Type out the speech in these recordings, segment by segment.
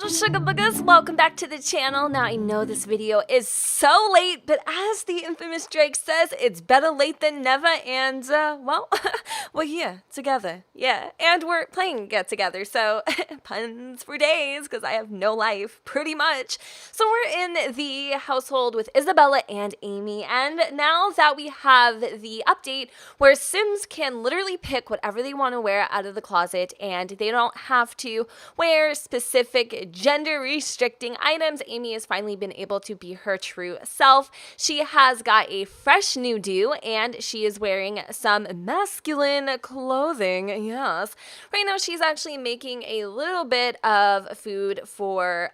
Sugar boogers, welcome back to the channel. Now I know this video is so late, but as the infamous Drake says, it's better late than never, and well, we're here together, yeah, and we're playing Get Together, so puns for days, because I have no life, pretty much. So we're in the household with Isabella and Amie, and now that we have the update where Sims can literally pick whatever they want to wear out of the closet, and they don't have to wear specific gender restricting items, Amie has finally been able to be her true self. She has got a fresh new do, and she is wearing some masculine clothing. Yes. Right now she's actually making a little bit of food for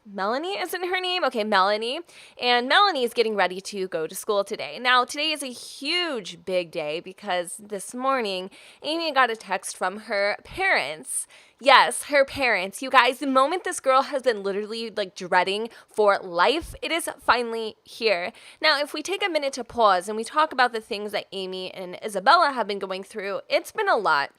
Melanie, isn't her name? Okay, Melanie. And Melanie is getting ready to go to school today. Now, today is a huge, big day because this morning, Amie got a text from her parents. Yes, her parents. You guys, the moment this girl has been literally like dreading for life, it is finally here. Now, if we take a minute to pause and we talk about the things that Amie and Isabella have been going through, it's been a lot.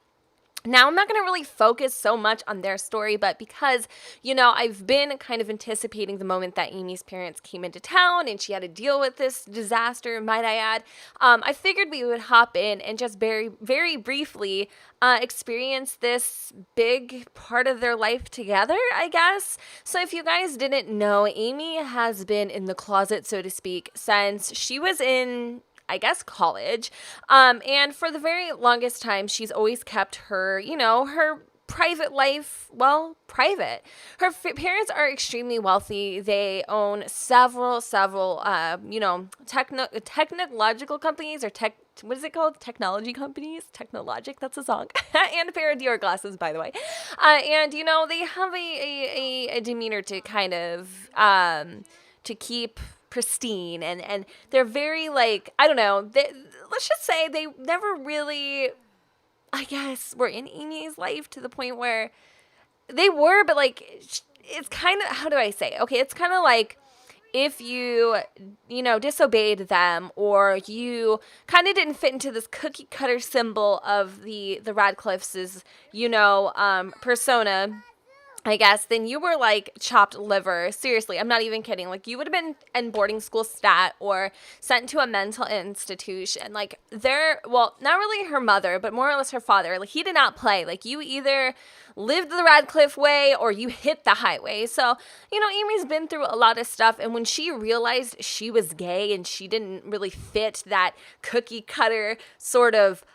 Now, I'm not going to really focus so much on their story, but because, you know, I've been kind of anticipating the moment that Amie's parents came into town and she had to deal with this disaster, might I add, I figured we would hop in and just very, very briefly experience this big part of their life together, I guess. So if you guys didn't know, Amie has been in the closet, so to speak, since she was in, I guess, college. And for the very longest time, she's always kept her, you know, her private life, well, private. Her parents are extremely wealthy. They own several, you know, technological companies, or what is it called? Technology companies? Technologic, that's a song. And a pair of Dior glasses, by the way. And, you know, they have a demeanor to kind of, to keep pristine, and they're very, like, I don't know, let's just say they never really, I guess, were in Amie's life to the point where they were, but like, it's kind of, how do I say? Okay, it's kind of like if you know, disobeyed them, or you kind of didn't fit into this cookie cutter symbol of the Radcliffe's, you know, persona, I guess, then you were like chopped liver. Seriously, I'm not even kidding. Like, you would have been in boarding school stat or sent to a mental institution. Like, well, not really her mother, but more or less her father. Like, he did not play. Like, you either lived the Radcliffe way or you hit the highway. So, you know, Amie's been through a lot of stuff. And when she realized she was gay and she didn't really fit that cookie cutter sort of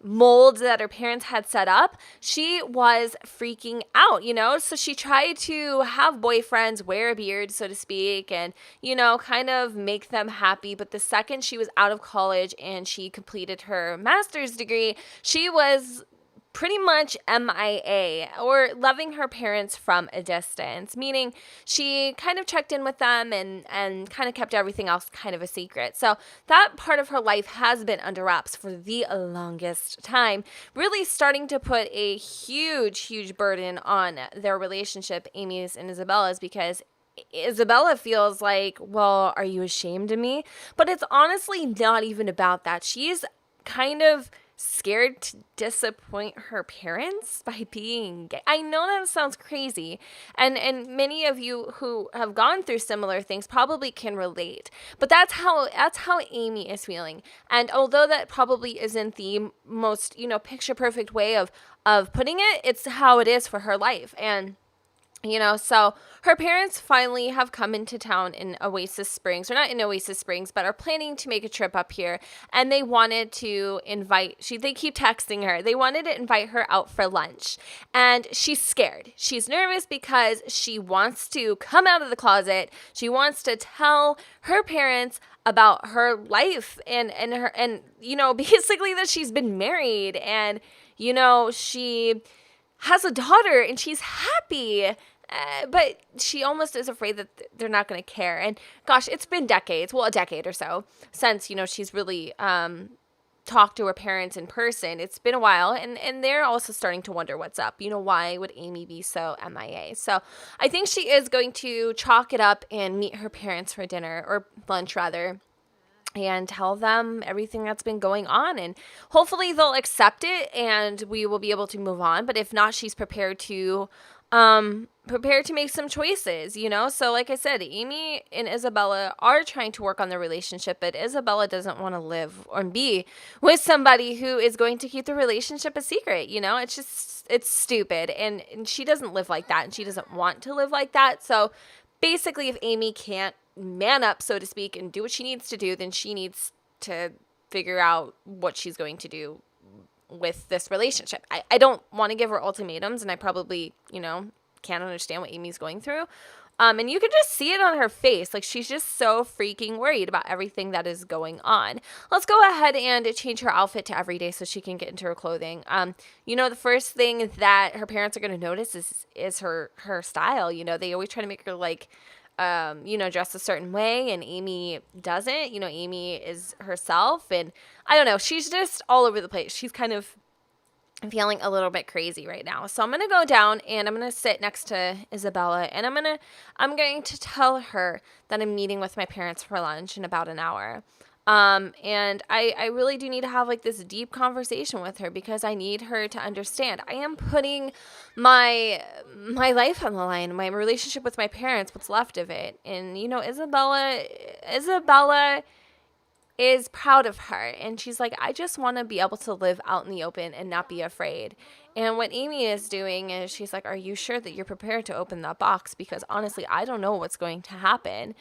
mold that her parents had set up, she was freaking out, you know? So she tried to have boyfriends, wear a beard, so to speak, and, you know, kind of make them happy. But the second she was out of college and she completed her master's degree, she was pretty much MIA, or loving her parents from a distance, meaning she kind of checked in with them and kind of kept everything else kind of a secret. So that part of her life has been under wraps for the longest time, really starting to put a huge burden on their relationship, Amie's and Isabella's, because Isabella feels like, well, are you ashamed of me? But it's honestly not even about that. She's kind of scared to disappoint her parents by being gay. I know that sounds crazy, and many of you who have gone through similar things probably can relate. But that's how Amie is feeling. And although that probably isn't the most, you know, picture perfect way of putting it, it's how it is for her life. And you know, so her parents finally have come into town in Oasis Springs, or not in Oasis Springs, but are planning to make a trip up here. And they wanted to they keep texting her. They wanted to invite her out for lunch. And she's scared. She's nervous because she wants to come out of the closet. She wants to tell her parents about her life and you know, basically that she's been married, and, you know, she has a daughter and she's happy. But she almost is afraid that they're not going to care. And gosh, it's been decades, well, a decade or so, since, you know, she's really talked to her parents in person. It's been a while, and they're also starting to wonder what's up. You know, why would Amie be so MIA? So I think she is going to chalk it up and meet her parents for dinner, or lunch rather, and tell them everything that's been going on, and hopefully they'll accept it and we will be able to move on. But if not, she's prepared to prepared to make some choices, you know? So like I said, Amie and Isabella are trying to work on their relationship, but Isabella doesn't want to live or be with somebody who is going to keep the relationship a secret, you know? It's just, it's stupid. And she doesn't live like that, and she doesn't want to live like that. So basically, if Amie can't man up, so to speak, and do what she needs to do, then she needs to figure out what she's going to do with this relationship. I don't want to give her ultimatums, and I probably, you know, can't understand what Amie's going through. And you can just see it on her face. Like, she's just so freaking worried about everything that is going on. Let's go ahead and change her outfit to everyday so she can get into her clothing. You know, the first thing that her parents are going to notice is her style. You know, they always try to make her, like, you know, dress a certain way, and Amie doesn't. You know, Amie is herself, and I don't know, she's just all over the place. She's kind of feeling a little bit crazy right now. So I'm going to go down and I'm going to sit next to Isabella, and I'm going to tell her that I'm meeting with my parents for lunch in about an hour. And I really do need to have like this deep conversation with her, because I need her to understand I am putting my life on the line, my relationship with my parents, what's left of it. And, you know, Isabella is proud of her, and she's like, I just want to be able to live out in the open and not be afraid. And what Amie is doing is she's like, are you sure that you're prepared to open that box? Because honestly, I don't know what's going to happen.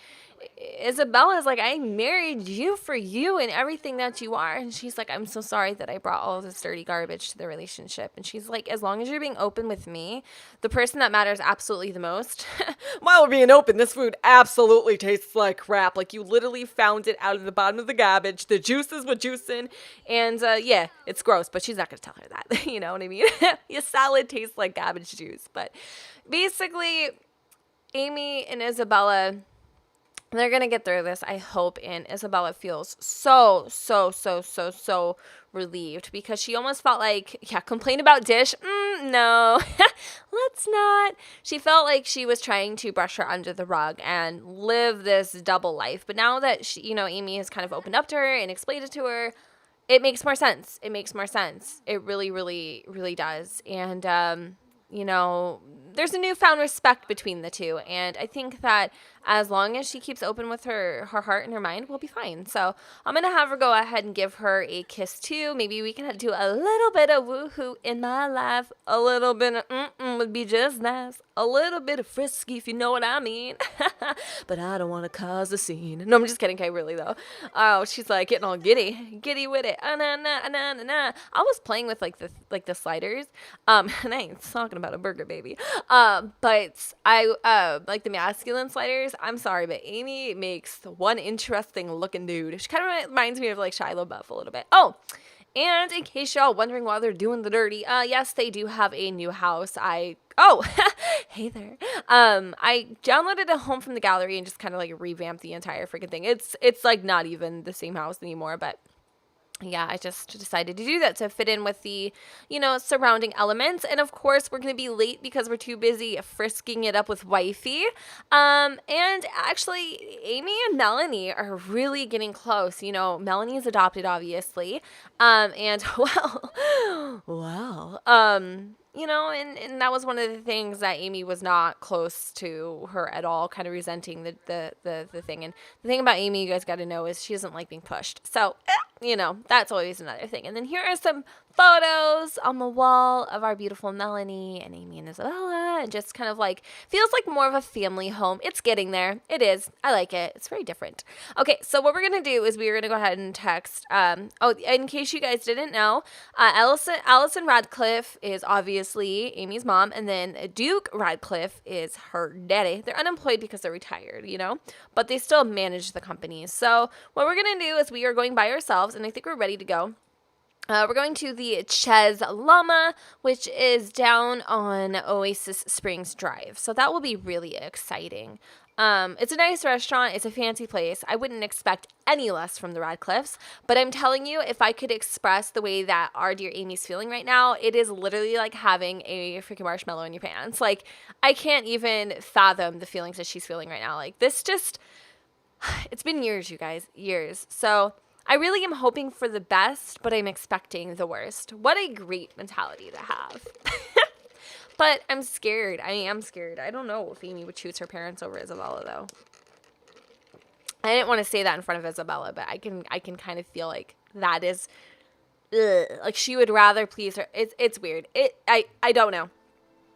Isabella's like, I married you for you and everything that you are. And she's like, I'm so sorry that I brought all this dirty garbage to the relationship. And she's like, as long as you're being open with me, the person that matters absolutely the most. While we're being open, this food absolutely tastes like crap. Like, you literally found it out of the bottom of the garbage. The juices were juicing. And yeah, it's gross, but she's not going to tell her that. You know what I mean? Your salad tastes like garbage juice. But basically, Amie and Isabella, they're going to get through this, I hope. And Isabella feels so relieved, because she almost felt like, yeah, complain about dish. No, let's not. She felt like she was trying to brush her under the rug and live this double life. But now that she, you know, Amie has kind of opened up to her and explained it to her, it makes more sense. It makes more sense. It really does. And, you know, there's a newfound respect between the two. And I think that as long as she keeps open with her heart and her mind, we'll be fine. So I'm going to have her go ahead and give her a kiss too. Maybe we can do a little bit of woohoo in my life. A little bit of would be just nice. A little bit of frisky, if you know what I mean. But I don't want to cause a scene. No, I'm just kidding. Okay, really though. Oh, she's like getting all giddy with it. I was playing with like the sliders. And I ain't talking about a burger, baby. But I like the masculine sliders. I'm sorry, but Amie makes one interesting looking dude. She kind of reminds me of like Shia LaBeouf a little bit. Oh, and in case y'all wondering why they're doing the dirty, yes, they do have a new house. Hey there. I downloaded a home from the gallery and just kind of like revamped the entire freaking thing. It's like not even the same house anymore, but yeah, I just decided to do that to fit in with the, you know, surrounding elements. And of course, we're going to be late because we're too busy frisking it up with wifey. And actually, Amie and Melanie are really getting close. You know, Melanie is adopted, obviously. And you know, and that was one of the things that Amie was not close to her at all, kind of resenting the thing. And the thing about Amie, you guys got to know, is she doesn't like being pushed. So, you know, that's always another thing. And then here are some photos on the wall of our beautiful Melanie and Amie and Isabella, and just kind of like feels like more of a family home. It's getting there. It is. I like it. It's very different. Okay, so what we're gonna do is we're gonna go ahead and text. In case you guys didn't know, Allison Radcliffe is obviously Amie's mom, and then Duke Radcliffe is her daddy. They're unemployed because they're retired, you know, but they still manage the company. So what we're gonna do is we are going by ourselves, and I think we're ready to go. We're going to the Ches Llama, which is down on Oasis Springs Drive. So that will be really exciting. It's a nice restaurant. It's a fancy place. I wouldn't expect any less from the Radcliffes. But I'm telling you, if I could express the way that our dear Amie's feeling right now, it is literally like having a freaking marshmallow in your pants. Like, I can't even fathom the feelings that she's feeling right now. Like, this just, it's been years, you guys, years. So I really am hoping for the best, but I'm expecting the worst. What a great mentality to have. But I'm scared. I am scared. I don't know if Amie would choose her parents over Isabella, though. I didn't want to say that in front of Isabella, but I can kind of feel like that is, like she would rather please her. It's weird. I don't know.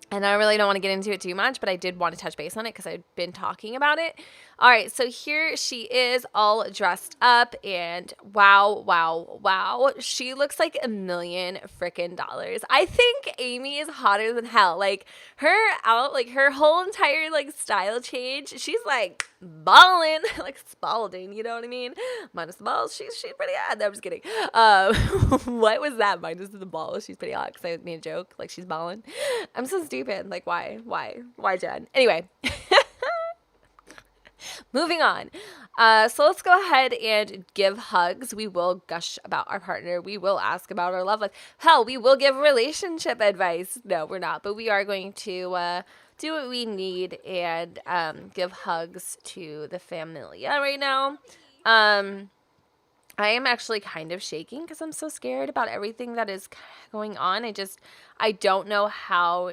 And I really don't want to get into it too much, but I did want to touch base on it because I've been talking about it. All right, so here she is all dressed up, and wow, wow, wow. She looks like $1 million freaking dollars. I think Amie is hotter than hell. Like her whole entire like style change. She's like balling, like Spalding, you know what I mean? Minus the balls, she's pretty hot. No, I'm just kidding. What was that? Minus the balls, she's pretty hot because I made a joke like she's balling. I'm so stupid. Like why, Jen? Anyway. Moving on. So let's go ahead and give hugs. We will gush about our partner. We will ask about our love life. Hell, we will give relationship advice. No, we're not. But we are going to do what we need and give hugs to the familia right now. I am actually kind of shaking because I'm so scared about everything that is going on. I don't know how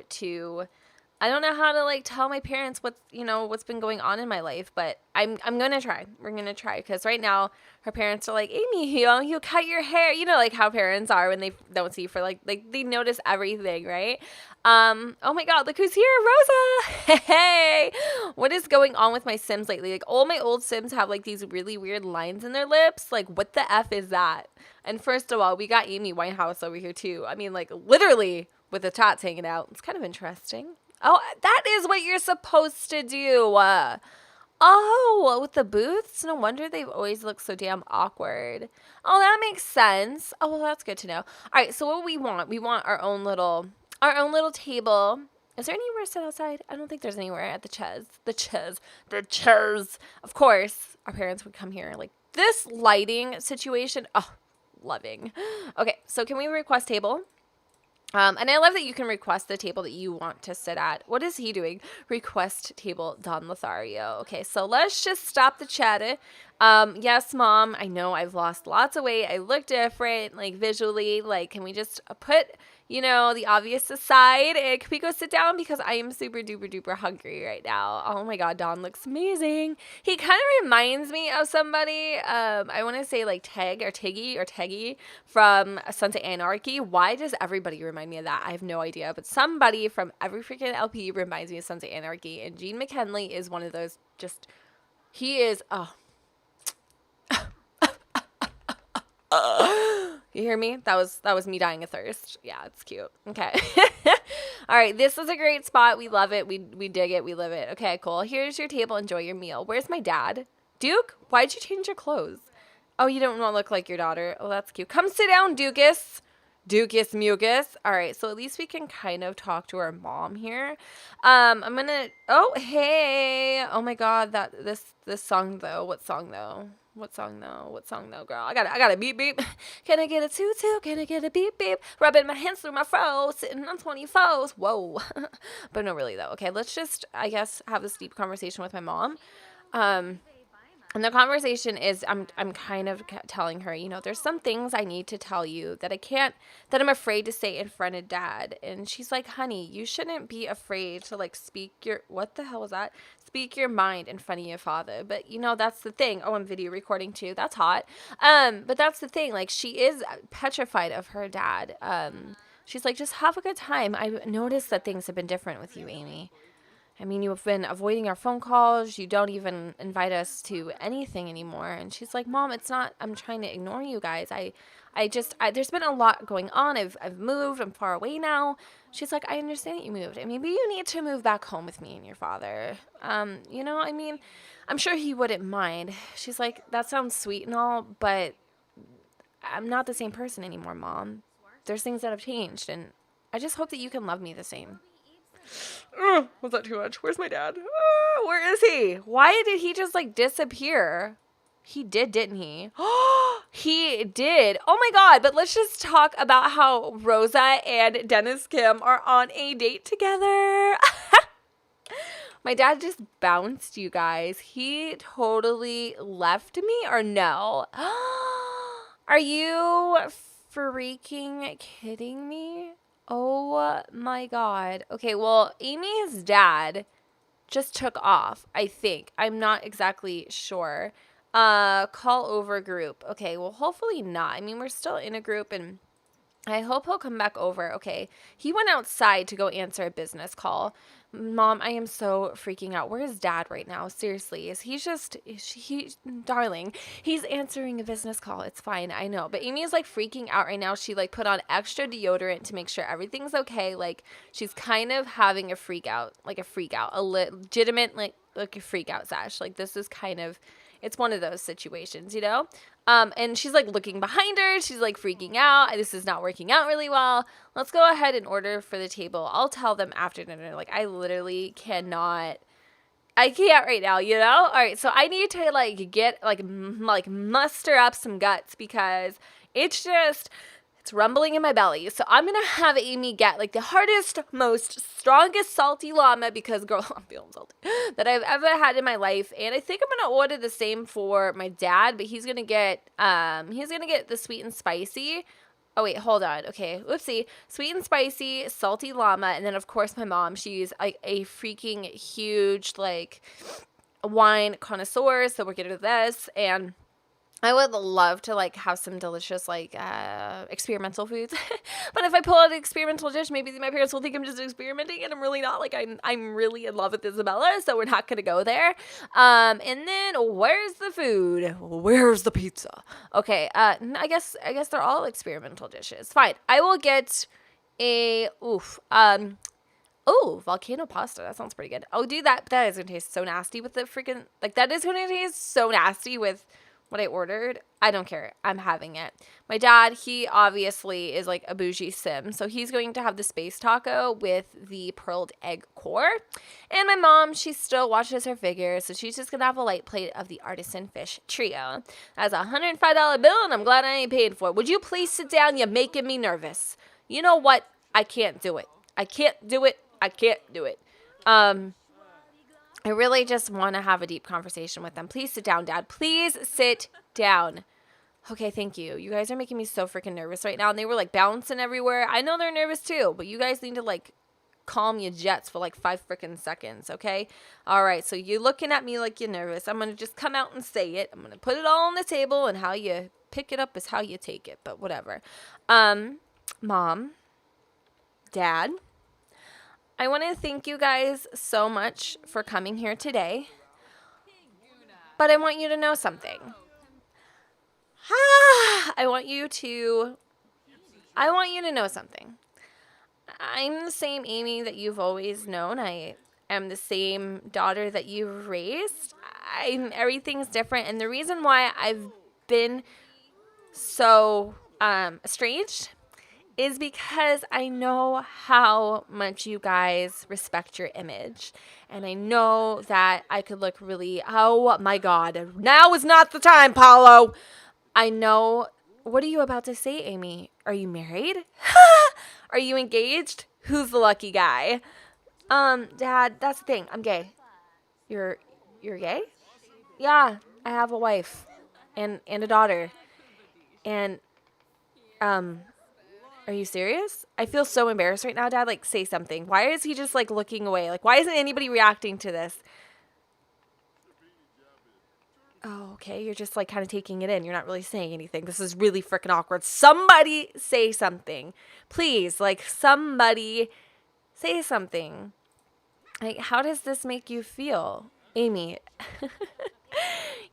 to like tell my parents what's been going on in my life, but I'm gonna try. We're gonna try because right now her parents are like, Amie, you cut your hair. You know, like how parents are when they don't see you for like they notice everything, right? Oh my God, look who's here, Rosa. Hey, what is going on with my Sims lately? Like all my old Sims have like these really weird lines in their lips. Like what the F is that? And first of all, we got Amy Winehouse over here too. I mean, like literally with the tots hanging out. It's kind of interesting. Oh, that is what you're supposed to do. With the booths? No wonder they've always looked so damn awkward. Oh, that makes sense. Oh, well, that's good to know. All right, so what we want our own little table. Is there anywhere to sit outside? I don't think there's anywhere at the chairs. Of course, our parents would come here. Like this lighting situation. Oh, loving. Okay, so can we request table? And I love that you can request the table that you want to sit at. What is he doing? Request table Don Lothario. Okay, so let's just stop the chatter. Yes, Mom, I know I've lost lots of weight. I look different, like visually. Like, can we just put, the obvious aside? And can we go sit down? Because I am super duper duper hungry right now. Oh my God, Don looks amazing. He kind of reminds me of somebody. I want to say like Teggy from Sons of Anarchy. Why does everybody remind me of that? I have no idea. But somebody from every freaking LP reminds me of Sons of Anarchy. And Gene McKinley is one of those he is, you hear me? That was me dying of thirst. Yeah, it's cute. Okay. All right, this is a great spot. We love it. We dig it. We live it. Okay, cool. Here's your table. Enjoy your meal. Where's my dad? Duke, why'd you change your clothes? Oh, you don't want to look like your daughter. Oh, that's cute. Come sit down, Dukas. Dukas Mucus. All right, so at least we can kind of talk to our mom here. I'm gonna. Oh, hey. Oh my God, this song though. What song though? What song though, girl? I got a beep beep. Can I get a toot toot? Can I get a beep beep? Rubbing my hands through my fro, sitting on 24s. Whoa. But no, really though. Okay, let's just, I guess, have this deep conversation with my mom. And the conversation is, I'm kind of telling her, there's some things I need to tell you that that I'm afraid to say in front of Dad. And she's like, honey, you shouldn't be afraid to like speak your mind in front of your father. But that's the thing. Oh, I'm video recording too. That's hot. But that's the thing. Like she is petrified of her dad. She's like, just have a good time. I've noticed that things have been different with you, Amie. I mean, you've been avoiding our phone calls. You don't even invite us to anything anymore. And she's like, Mom, it's not, I'm trying to ignore you guys. There's been a lot going on. I've moved. I'm far away now. She's like, I understand that you moved. And maybe you need to move back home with me and your father. I mean, I'm sure he wouldn't mind. She's like, that sounds sweet and all, but I'm not the same person anymore, Mom. There's things that have changed. And I just hope that you can love me the same. Was that too much? Where's my dad? Where is he? Why did he just like disappear? He did, didn't he? He did. Oh my God. But let's just talk about how Rosa and Dennis Kim are on a date together. My dad just bounced, you guys. He totally left me, or no? Are you freaking kidding me? Oh my God. Okay, well, Amy's dad just took off, I think. I'm not exactly sure. Call over group. Okay, well, hopefully not. I mean, we're still in a group and I hope he'll come back over. Okay. He went outside to go answer a business call. Mom, I am so freaking out. Where is dad right now? Seriously. Darling, he's answering a business call. It's fine. I know. But Amy is like freaking out right now. She like put on extra deodorant to make sure everything's okay. Like she's kind of having a freak out, a legitimate, like a freak out, Sash. Like this is kind of, it's one of those situations, you know? And she's like looking behind her. She's like freaking out. This is not working out really well. Let's go ahead and order for the table. I'll tell them after dinner. Like I literally cannot. I can't right now, you know? All right, so I need to like get like muster up some guts because it's rumbling in my belly. So I'm going to have Amy get like the hardest, most strongest salty llama because girl, I'm feeling salty, that I've ever had in my life. And I think I'm going to order the same for my dad, but he's going to get the sweet and spicy. Oh wait, hold on. Okay, whoopsie. Sweet and spicy, salty llama, and then of course my mom, she's like a freaking huge like wine connoisseur, so we're getting this. And I would love to like have some delicious like experimental foods. But if I pull out an experimental dish, maybe my parents will think I'm just experimenting and I'm really not. Like I'm really in love with Isabella, so we're not gonna go there. And then where's the food? Where's the pizza? Okay, I guess they're all experimental dishes. Fine. I will get a oh, volcano pasta. That sounds pretty good. I'll do that. But that is gonna taste so nasty with the freaking like that is gonna taste so nasty with what I ordered. I don't care. I'm having it. My dad, he obviously is like a bougie sim. So he's going to have the space taco with the pearled egg core. And my mom, she still watches her figures. So she's just going to have a light plate of the artisan fish trio. That's a $105 bill and I'm glad I ain't paid for it. Would you please sit down? You're making me nervous. You know what? I can't do it. I can't do it. I can't do it. I really just want to have a deep conversation with them. Please sit down, Dad. Please sit down. Okay, thank you. You guys are making me so freaking nervous right now. And they were like bouncing everywhere. I know they're nervous too, but you guys need to like calm your jets for like 5 freaking seconds, okay? All right, so you're looking at me like you're nervous. I'm going to just come out and say it. I'm going to put it all on the table and how you pick it up is how you take it, but whatever. Mom, Dad, I want to thank you guys so much for coming here today, but I want you to know something. I want you to know something. I'm the same Amy that you've always known. I am the same daughter that you've raised. Everything's different, and the reason why I've been so estranged is because I know how much you guys respect your image. And I know that I could look really, oh my God, now is not the time, Paulo. I know, what are you about to say, Amy? Are you married? Are you engaged? Who's the lucky guy? Dad, that's the thing, I'm gay. You're gay? Yeah, I have a wife and a daughter. And, are you serious? I feel so embarrassed right now, Dad. Like, say something. Why is he just, like, looking away? Like, why isn't anybody reacting to this? Oh, okay. You're just, like, kind of taking it in. You're not really saying anything. This is really freaking awkward. Somebody say something. Please, like, somebody say something. Like, how does this make you feel? Amy,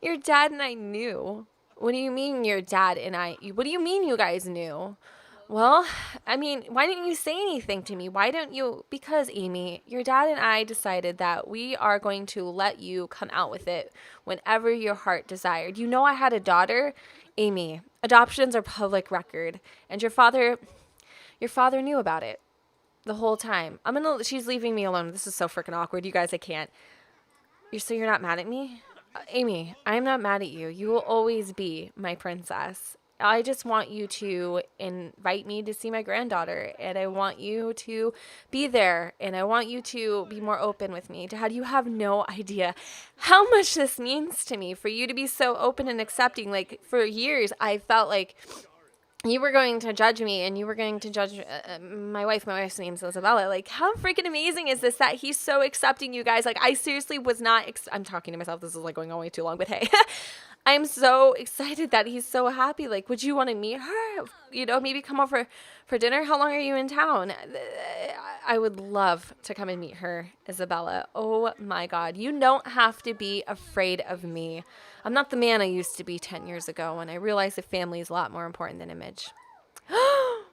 your dad and I knew. What do you mean your dad and I? What do you mean you guys knew? Well, I mean, why didn't you say anything to me? Why don't you? Because, Amy, your dad and I decided that we are going to let you come out with it whenever your heart desired. You know I had a daughter. Amy, adoptions are public record. And your father knew about it the whole time. She's leaving me alone. This is so freaking awkward. You guys, I can't. You're not mad at me? Amy, I'm not mad at you. You will always be my princess. I just want you to invite me to see my granddaughter, and I want you to be there, and I want you to be more open with me. Dad, you have no idea how much this means to me for you to be so open and accepting. Like, for years, I felt like you were going to judge me and you were going to judge my wife. My wife's name's Isabella. Like, how freaking amazing is this that he's so accepting, you guys? Like, I seriously was not, I'm talking to myself. This is like going on way too long, but hey, I'm so excited that he's so happy. Like, would you want to meet her? You know, maybe come over for dinner. How long are you in town? I would love to come and meet her, Isabella. Oh my God. You don't have to be afraid of me. I'm not the man I used to be 10 years ago, and I realized that family is a lot more important than image.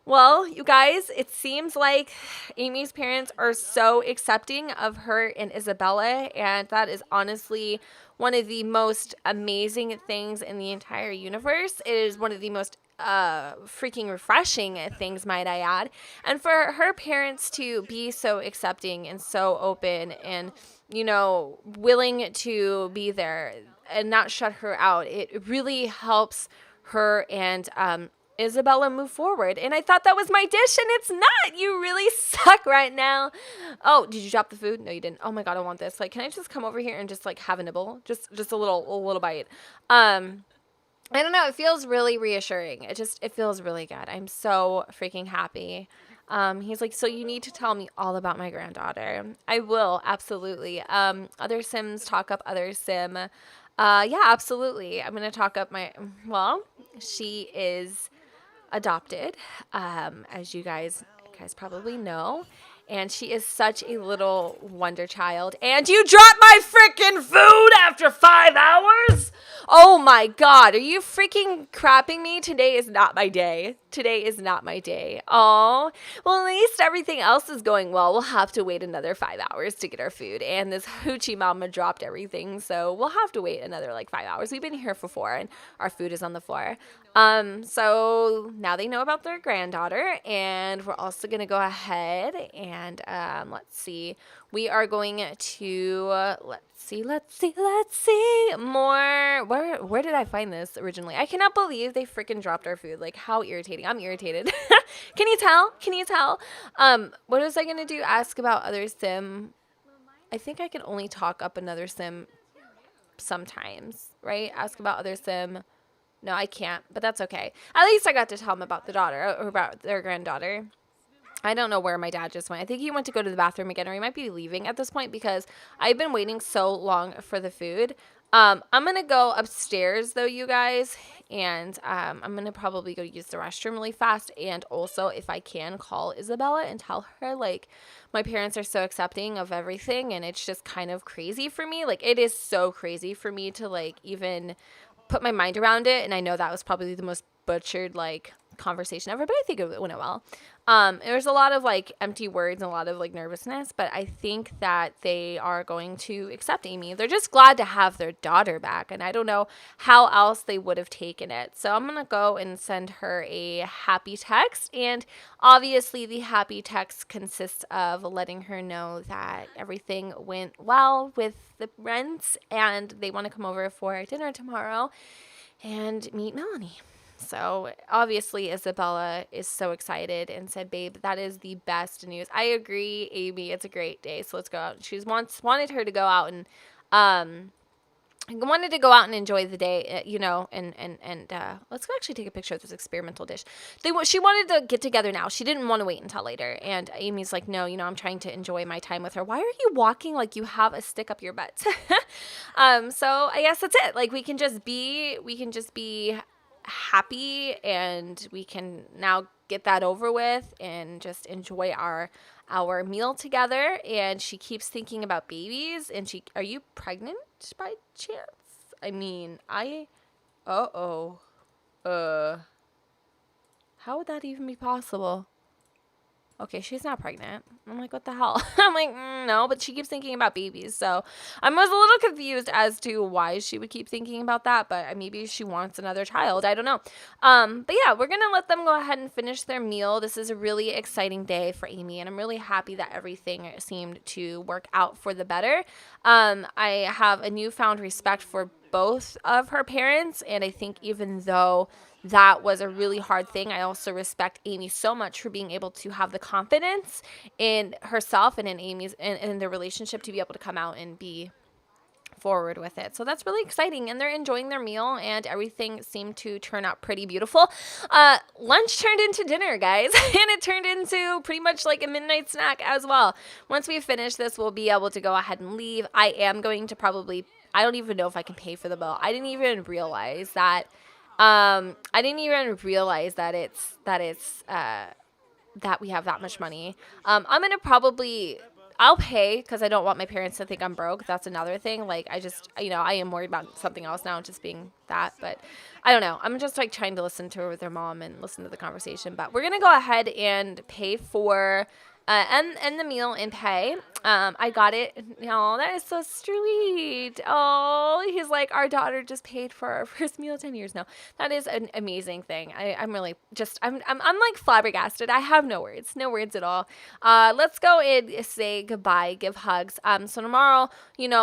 Well, you guys, it seems like Amy's parents are so accepting of her and Isabella, and that is honestly one of the most amazing things in the entire universe. It is one of the most freaking refreshing things, might I add. And for her parents to be so accepting and so open and, you know, willing to be there and not shut her out, it really helps her and Isabella move forward. And I thought that was my dish, and it's not. You really suck right now. Oh, did you drop the food? No, you didn't. Oh my God, I want this. Like, can I just come over here and just like have a nibble? Just a little bite. I don't know. It feels really reassuring. It feels really good. I'm so freaking happy. He's like, so you need to tell me all about my granddaughter. I will, absolutely. Other Sims talk up other Sim. Yeah, absolutely. I'm going to talk up well, she is adopted, as you guys probably know. And she is such a little wonder child. And you dropped my freaking food after 5 hours? Oh my God. Are you freaking crapping me? Today is not my day. Today is not my day. Oh, well, at least everything else is going well. We'll have to wait another 5 hours to get our food. And this hoochie mama dropped everything. So we'll have to wait another like 5 hours. We've been here for 4 and our food is on the floor. So now they know about their granddaughter, and we're also going to go ahead and, let's see, we are going to, let's see more. Where did I find this originally? I cannot believe they freaking dropped our food. Like, how irritating. I'm irritated. Can you tell? What was I going to do? Ask about other Sim. I think I can only talk up another Sim sometimes, right? Ask about other Sim. No, I can't, but that's okay. At least I got to tell them about the daughter, or about their granddaughter. I don't know where my dad just went. I think he went to go to the bathroom again, or he might be leaving at this point because I've been waiting so long for the food. I'm going to go upstairs, though, you guys, and I'm going to probably go use the restroom really fast, and also, if I can, call Isabella and tell her, like, my parents are so accepting of everything, and it's just kind of crazy for me. Like, it is so crazy for me to, like, even put my mind around it, and I know that was probably the most butchered like conversation ever, but I think it went well. There's a lot of like empty words and a lot of like nervousness, but I think that they are going to accept Amie. They're just glad to have their daughter back, and I don't know how else they would have taken it. So I'm gonna go and send her a happy text, and obviously the happy text consists of letting her know that everything went well with the rents and they want to come over for dinner tomorrow and meet Melanie. So obviously Isabella is so excited and said, babe, that is the best news. I agree, Amie. It's a great day. So let's go out. She wanted her to go out and enjoy the day, you know, and let's go actually take a picture of this experimental dish. She wanted to get together now. She didn't want to wait until later. And Amy's like, no, you know, I'm trying to enjoy my time with her. Why are you walking like you have a stick up your butt? So I guess that's it. Like we can just be happy, and we can now get that over with and just enjoy our meal together. And she keeps thinking about babies, and are you pregnant by chance? I mean, how would that even be possible? Okay, she's not pregnant. I'm like, what the hell? I'm like, no, but she keeps thinking about babies. So I was a little confused as to why she would keep thinking about that, but maybe she wants another child. I don't know. But yeah, we're going to let them go ahead and finish their meal. This is a really exciting day for Amie, and I'm really happy that everything seemed to work out for the better. I have a newfound respect for both of her parents, and I think even though that was a really hard thing, I also respect Amie so much for being able to have the confidence in herself and in Amy's and in their relationship to be able to come out and be forward with it. So that's really exciting, and they're enjoying their meal, and everything seemed to turn out pretty beautiful. Lunch turned into dinner, guys, and it turned into pretty much like a midnight snack as well. Once we finish this, we'll be able to go ahead and leave. I am going to probably, I don't even know if I can pay for the bill. I didn't even realize that. That we have that much money. I'm gonna probably, I'll pay because I don't want my parents to think I'm broke. That's another thing. Like, I just, I am worried about something else now, just being that. But I don't know. I'm just like trying to listen to her with their mom and listen to the conversation. But we're gonna go ahead and pay for and the meal and pay. I got it. Oh, that is so sweet. Oh, he's like, our daughter just paid for our first meal 10 years now. That is an amazing thing. I'm really just, I'm like flabbergasted. I have no words at all. Let's go and say goodbye, give hugs. So tomorrow,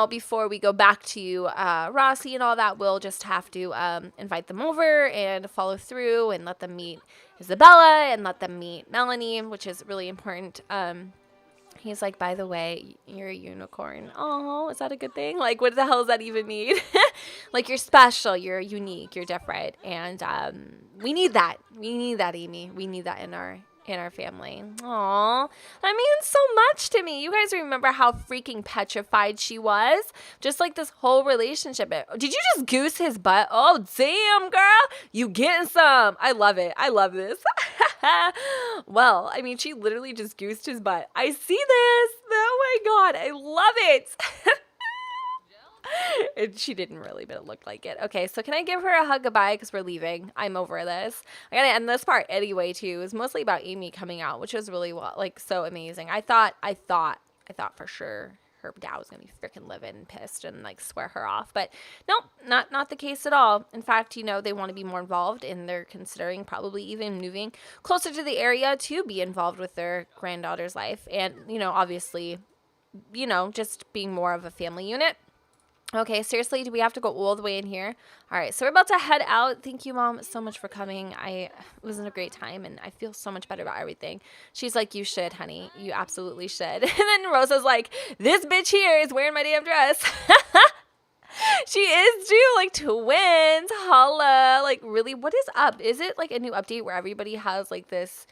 before we go back to Rossi and all that, we'll just have to invite them over and follow through and let them meet Isabella and let them meet Melanie, which is really important. He's like, by the way, you're a unicorn. Oh, is that a good thing? Like, what the hell does that even mean? Like, you're special, you're unique, you're different. And we need that. We need that, Amie. We need that in our family. Aw, that means so much to me. You guys remember how freaking petrified she was? Just like this whole relationship. Did you just goose his butt? Oh, damn, girl. You getting some. I love it. I love this. Well, I mean, she literally just goosed his butt. I see this. Oh my God. I love it. She didn't really, but it looked like it. Okay, so can I give her a hug goodbye because we're leaving? I'm over this. I gotta end this part anyway too. It was mostly about Amie coming out, which was really so amazing. I thought for sure her dad was gonna be freaking livid and pissed and like swear her off, but nope, not the case at all. In fact, they want to be more involved, and they're considering probably even moving closer to the area to be involved with their granddaughter's life, and obviously, just being more of a family unit. Okay, seriously, do we have to go all the way in here? All right, so we're about to head out. Thank you, Mom, so much for coming. It was a great time, and I feel so much better about everything. She's like, you should, honey. You absolutely should. And then Rosa's like, this bitch here is wearing my damn dress. She is too, like twins. Holla. Like, really, what is up? Is it like a new update where everybody has like this...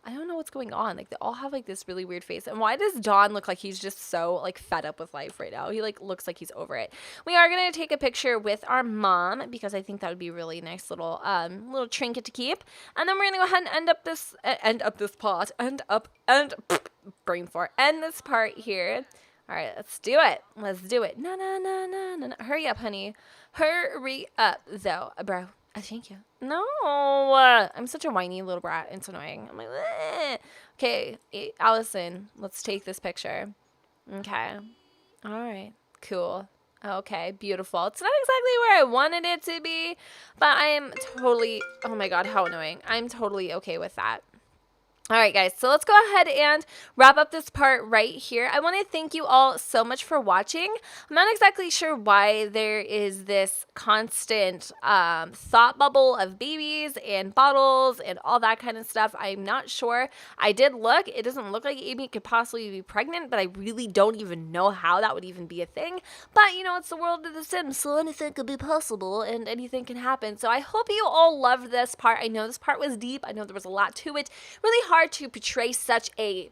I don't know what's going on. Like, they all have like this really weird face. And why does Don look like he's just so like fed up with life right now? He like looks like he's over it. We are going to take a picture with our mom because I think that would be a really nice little trinket to keep. And then we're going to go ahead and end this part here. All right, let's do it. No. Hurry up, honey. Hurry up, though, bro. Thank you. No, I'm such a whiny little brat. It's annoying. I'm like, bleh. Okay, Allison, let's take this picture. Okay. All right. Cool. Okay, beautiful. It's not exactly where I wanted it to be, but I am totally, oh my God, how annoying. I'm totally okay with that. All right, guys, so let's go ahead and wrap up this part right here. I want to thank you all so much for watching. I'm not exactly sure why there is this constant thought bubble of babies and bottles and all that kind of stuff. I'm not sure. I did look. It doesn't look like Amie could possibly be pregnant, but I really don't even know how that would even be a thing. But, it's the world of The Sims, so anything could be possible and anything can happen. So I hope you all loved this part. I know this part was deep. I know there was a lot to it. Really hard to portray such a,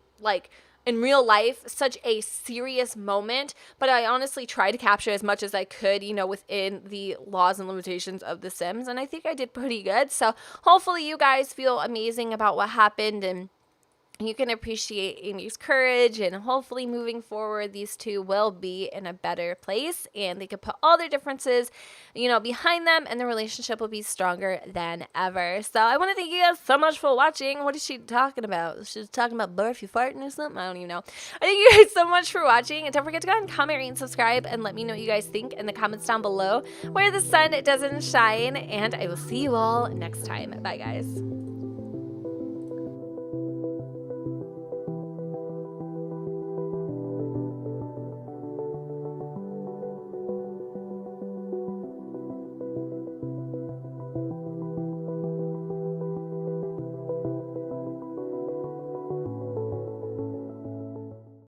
in real life, such a serious moment, but I honestly tried to capture as much as I could, within the laws and limitations of The Sims, and I think I did pretty good. So hopefully you guys feel amazing about what happened, and you can appreciate Amie's courage, and hopefully moving forward, these two will be in a better place, and they could put all their differences, behind them, and the relationship will be stronger than ever. So I want to thank you guys so much for watching. What is she talking about? She's talking about barf you farting or something? I don't even know. I thank you guys so much for watching, and don't forget to go ahead and comment, rate, and subscribe, and let me know what you guys think in the comments down below where the sun doesn't shine, and I will see you all next time. Bye, guys.